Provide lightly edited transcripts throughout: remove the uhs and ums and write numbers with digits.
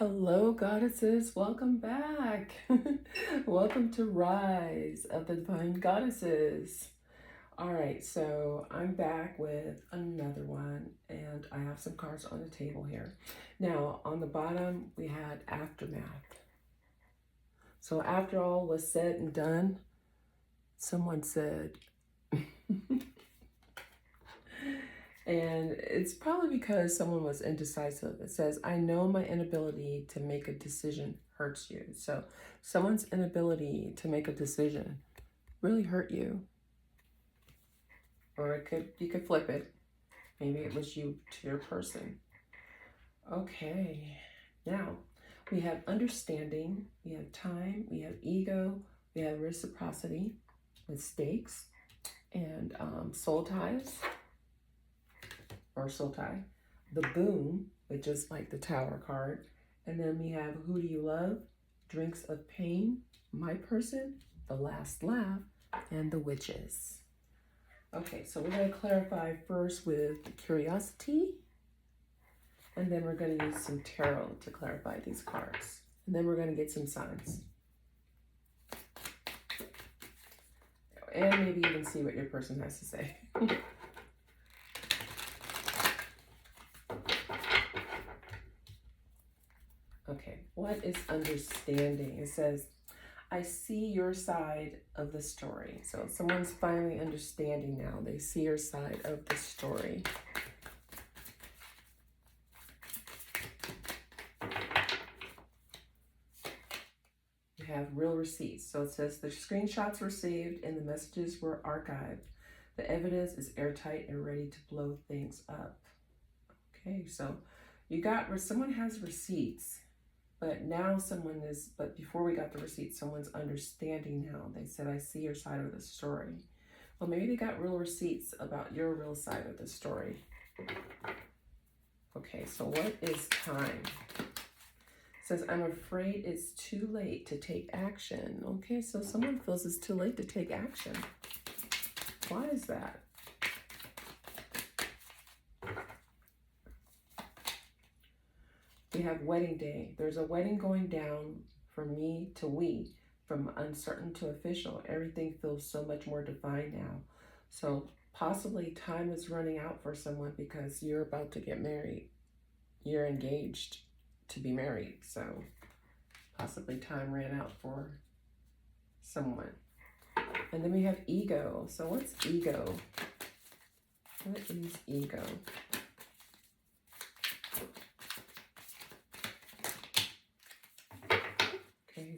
Hello, goddesses. Welcome back. Welcome to Rise of the Divine Goddesses. All right, so I'm back with another one, and I have some cards on the table here. Now, on the bottom, we had Aftermath. So, after all was said and done, someone said, and it's probably because someone was indecisive. It says, I know my inability to make a decision hurts you. So someone's inability to make a decision really hurt you. Or you could flip it. Maybe it was you to your person. Okay, now we have understanding, we have time, we have ego, we have reciprocity with stakes and soul ties. Or soul tie, the boom, which is like the tower card, and then we have who do you love, drinks of pain, my person, the last laugh, and the witches. Okay, so we're going to clarify first with curiosity, and then we're going to use some tarot to clarify these cards, and then we're going to get some signs, and maybe even see what your person has to say. Okay, what is understanding? It says, I see your side of the story. So someone's finally understanding now. They see your side of the story. You have real receipts. So it says the screenshots were saved and the messages were archived. The evidence is airtight and ready to blow things up. Okay, so you got where someone has receipts. But now but before we got the receipt, someone's understanding now. They said, I see your side of the story. Well, maybe they got real receipts about your real side of the story. Okay, so what is time? It says, I'm afraid it's too late to take action. Okay, so someone feels it's too late to take action. Why is that? We have wedding day. There's a wedding going down from me to we, from uncertain to official. Everything feels so much more defined now. So possibly time is running out for someone because you're about to get married. You're engaged to be married. So possibly time ran out for someone. And then we have ego. So what's ego? What is ego?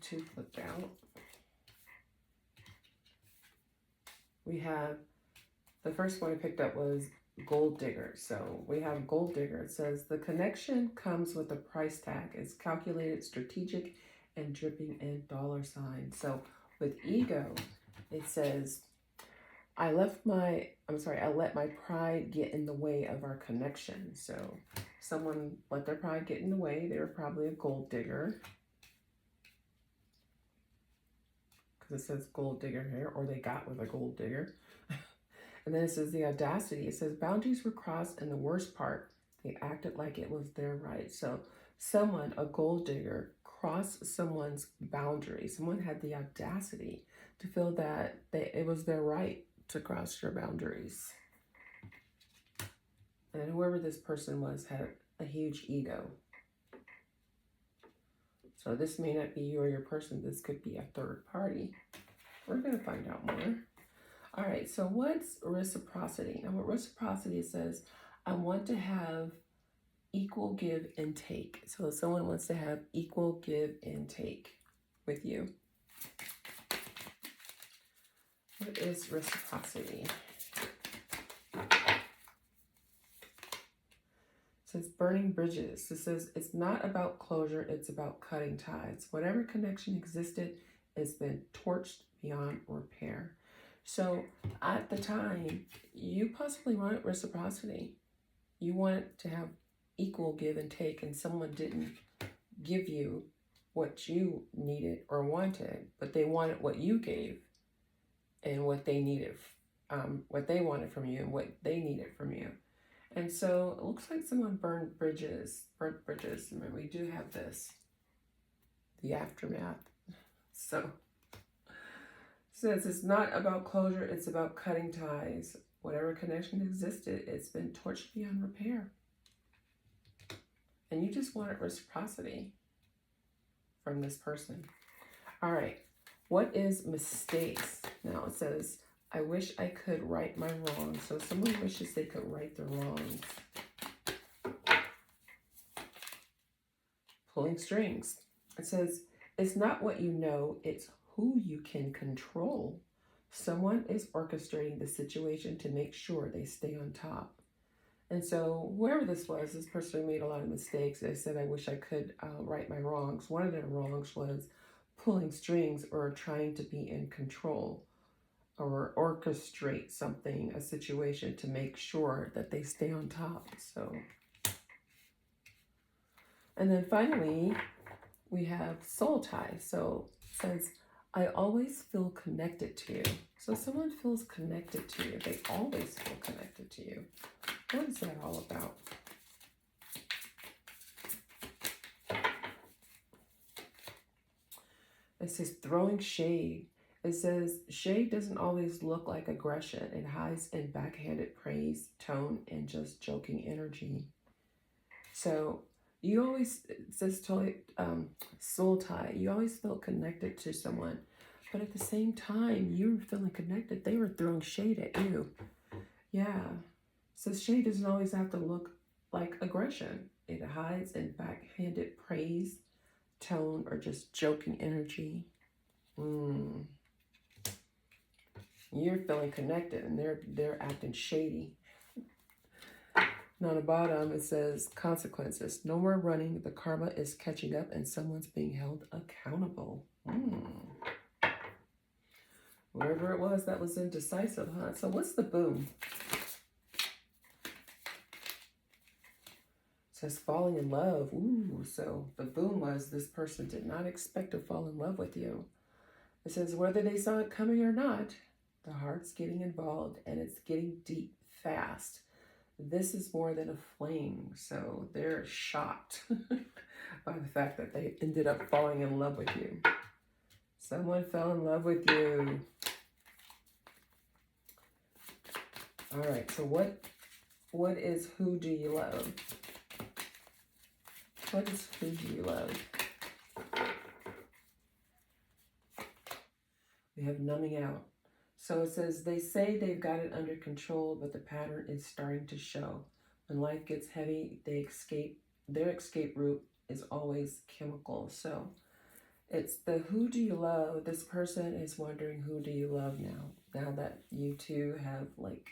Two flipped out. We have, the first one I picked up was gold digger. So we have gold digger. It says the connection comes with a price tag. It's calculated, strategic, and dripping in dollar signs. So with ego, it says, I let my pride get in the way of our connection. So someone let their pride get in the way. They were probably a gold digger. It says gold digger here, or they got with a gold digger. And then it says the audacity. It says boundaries were crossed, and the worst part, they acted like it was their right. So someone, a gold digger, crossed someone's boundary. Someone had the audacity to feel that it was their right to cross your boundaries. And whoever this person was had a huge ego. So this may not be you or your person. This could be a third party. We're going to find out more. All right, so what's reciprocity? Now, what reciprocity says, I want to have equal give and take. So someone wants to have equal give and take with you. What is reciprocity? It says burning bridges. It says it's not about closure, it's about cutting ties. Whatever connection existed has been torched beyond repair. So at the time, you possibly wanted reciprocity. You wanted to have equal give and take, and someone didn't give you what you needed or wanted, but they wanted what you gave and what they needed, what they wanted from you and what they needed from you. And so it looks like someone burnt bridges. And we do have this, the aftermath. So it says it's not about closure, it's about cutting ties. Whatever connection existed, it's been torched beyond repair. And you just wanted reciprocity from this person. All right, what is mistakes? Now it says, I wish I could right my wrongs. So someone wishes they could right their wrongs. Pulling strings. It says, it's not what you know, it's who you can control. Someone is orchestrating the situation to make sure they stay on top. And so whoever this was, this person made a lot of mistakes. They said, I wish I could right my wrongs. One of their wrongs was pulling strings or trying to be in control or orchestrate something, a situation to make sure that they stay on top. So, and then finally, we have soul tie. So it says, I always feel connected to you. So someone feels connected to you. They always feel connected to you. What is that all about? It says throwing shade. It says shade doesn't always look like aggression. It hides in backhanded praise, tone, and just joking energy. So you always, it says totally soul tie. You always feel connected to someone, but at the same time, you were feeling connected. They were throwing shade at you. Yeah. So shade doesn't always have to look like aggression. It hides in backhanded praise, tone, or just joking energy. You're feeling connected and they're acting shady. And on the bottom it says consequences. No more running. The karma is catching up and someone's being held accountable. Whatever it was that was indecisive, huh? So what's the boom? It says falling in love. Ooh, so the boom was this person did not expect to fall in love with you. It says whether they saw it coming or not, the heart's getting involved and it's getting deep fast. This is more than a fling, so they're shocked by the fact that they ended up falling in love with you. Someone fell in love with you. All right, so what is who do you love? What is who do you love? We have numbing out. So it says, they say they've got it under control, but the pattern is starting to show. When life gets heavy, they escape. Their escape route is always chemical. So it's the who do you love? This person is wondering who do you love now? Now that you two have like,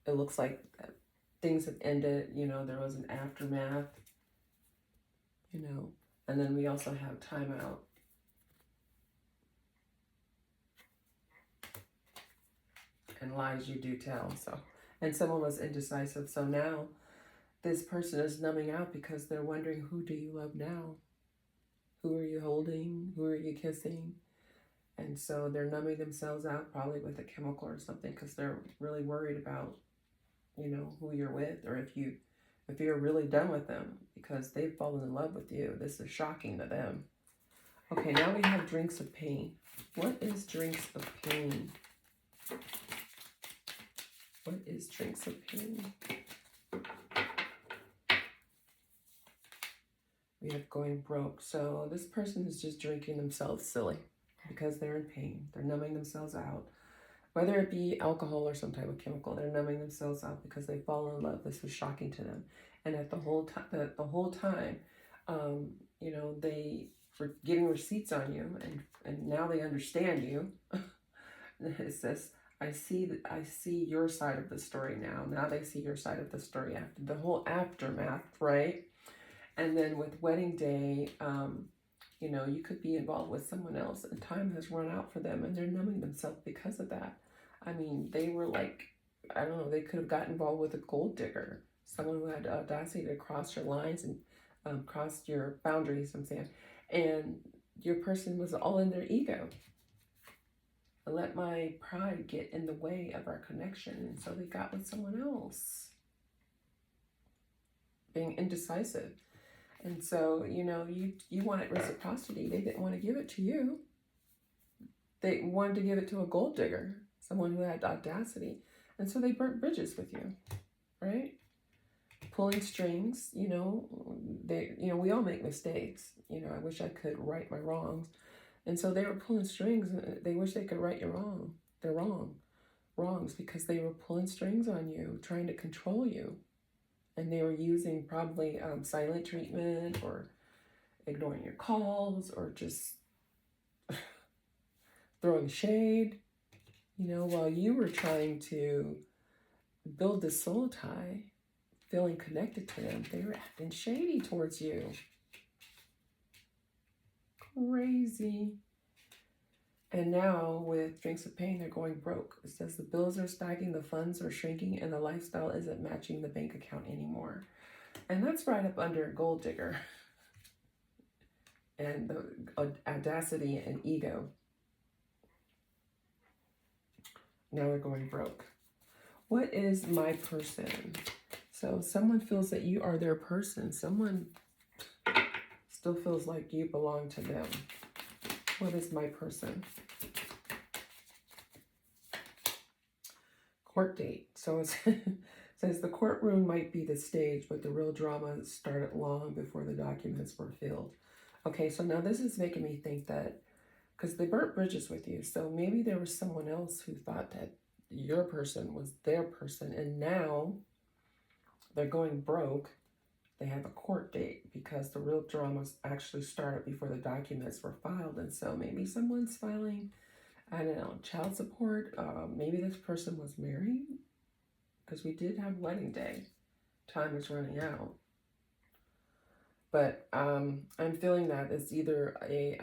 it looks like things have ended, you know, there was an aftermath, you know, and then we also have timeout. And lies you do tell. So, and someone was indecisive. So now this person is numbing out because they're wondering, who do you love now? Who are you holding? Who are you kissing? And so they're numbing themselves out, probably with a chemical or something, because they're really worried about, you know, who you're with, or if you're really done with them, because they've fallen in love with you. This is shocking to them. Okay, now we have drinks of pain. What is drinks of pain? What is drinks of pain? We have going broke. So this person is just drinking themselves silly because they're in pain. They're numbing themselves out. Whether it be alcohol or some type of chemical, they're numbing themselves out because they fall in love. This was shocking to them. And at the whole time, you know, they were getting receipts on you, and now they understand you. It says, I see your side of the story now. Now they see your side of the story after the whole aftermath, right? And then with wedding day, you know, you could be involved with someone else and time has run out for them and they're numbing themselves because of that. I mean, they were like, I don't know, they could have got involved with a gold digger, someone who had the audacity to cross your lines and cross your boundaries, I'm saying. And your person was all in their ego. I let my pride get in the way of our connection. And so they got with someone else. being indecisive. And so, you know, you wanted reciprocity. They didn't want to give it to you. They wanted to give it to a gold digger, someone who had audacity. And so they burnt bridges with you, right? Pulling strings, you know, we all make mistakes. You know, I wish I could right my wrongs. And so they were pulling strings. They wish they could right their wrongs, because they were pulling strings on you, trying to control you. And they were using probably silent treatment, or ignoring your calls, or just throwing shade, you know, while you were trying to build this soul tie, feeling connected to them. They were acting shady towards you. Crazy. And now with Drinks of Pain, they're going broke. It says the bills are stacking, the funds are shrinking, and the lifestyle isn't matching the bank account anymore. And that's right up under gold digger and the audacity and ego. Now they're going broke. What is my person? So someone feels that you are their person. Someone still feels like you belong to them. What is my person? Court date. So it says the courtroom might be the stage, but the real drama started long before the documents were filled. Okay, so now this is making me think that, because they burnt bridges with you, so maybe there was someone else who thought that your person was their person, and now they're going broke. They have a court date because the real dramas actually started before the documents were filed. And so maybe someone's filing, I don't know, child support. Maybe this person was married, because we did have wedding day. Time is running out. But I'm feeling that it's either a,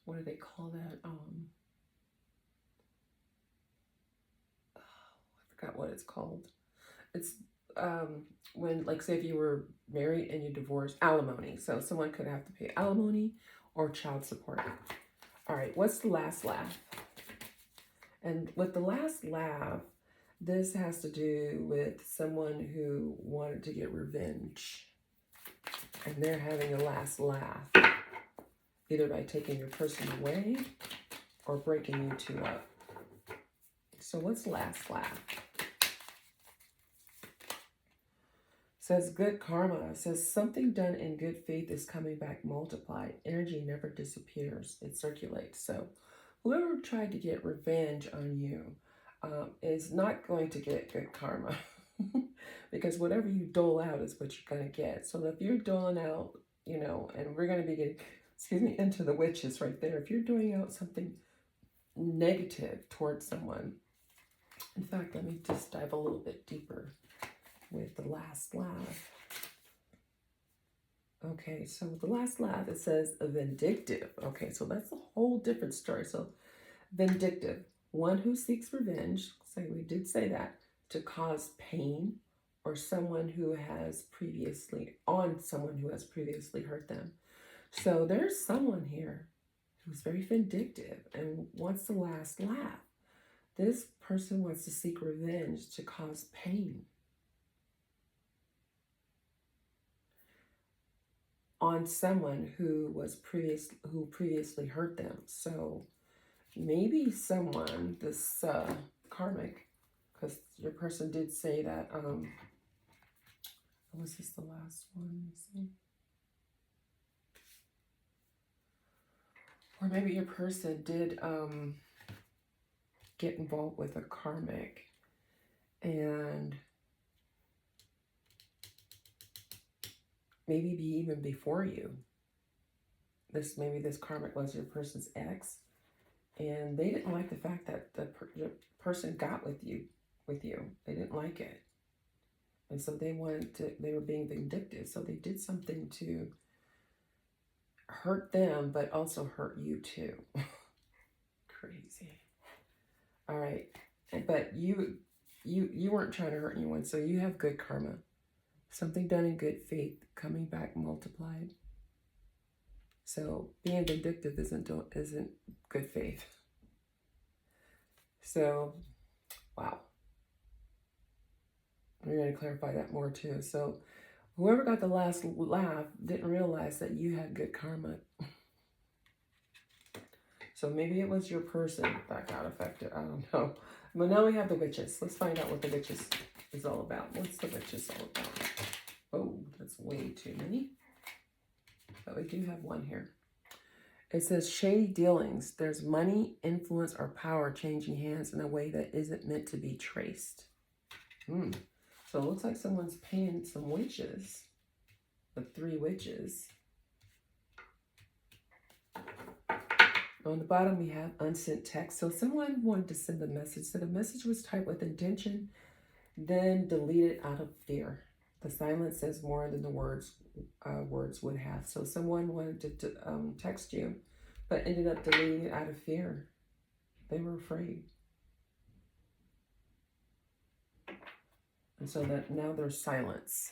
what do they call that? I forgot what it's called. It's when, like, say if you were married and you divorced, alimony. So someone could have to pay alimony or child support. All right, what's the last laugh? And with the last laugh, this has to do with someone who wanted to get revenge. And they're having a last laugh, either by taking your person away or breaking you two up. So what's last laugh? Says good karma. It says something done in good faith is coming back multiplied. Energy never disappears. It circulates. So whoever tried to get revenge on you is not going to get good karma. Because whatever you dole out is what you're going to get. So if you're doling out, you know, and we're going to be getting, into the witches right there. If you're doing out something negative towards someone, in fact, let me just dive a little bit deeper with the last laugh. Okay, so the last laugh, it says vindictive. Okay, so that's a whole different story. So vindictive, one who seeks revenge, so we did say that, to cause pain, or someone who has previously hurt them. So there's someone here who's very vindictive and wants the last laugh. This person wants to seek revenge to cause pain on someone who previously hurt them. So maybe someone, this karmic, because your person did say that, was this the last one? Let me see. Or maybe your person did get involved with a karmic, and maybe even before you. Maybe this karmic was your person's ex, and they didn't like the fact that your person got with you. They didn't like it. And so they were being vindictive. So they did something to hurt them, but also hurt you too. Crazy. All right. But you weren't trying to hurt anyone. So you have good karma. Something done in good faith, coming back multiplied. So being vindictive isn't good faith. So, wow. We're going to clarify that more too. So Whoever got the last laugh didn't realize that you had good karma. So maybe it was your person that got affected. I don't know. But now we have the witches. Let's find out what the witches is all about. What's the witches all about? Oh, that's way too many. But we do have one here. It says shady dealings. There's money, influence, or power changing hands in a way that isn't meant to be traced. So it looks like someone's paying some witches. The 3 witches. On the bottom, we have unsent text. So someone wanted to send a message. So the message was typed with intention, then deleted out of fear. The silence says more than the words would have. So someone wanted to text you, but ended up deleting it out of fear. They were afraid. And so that now there's silence.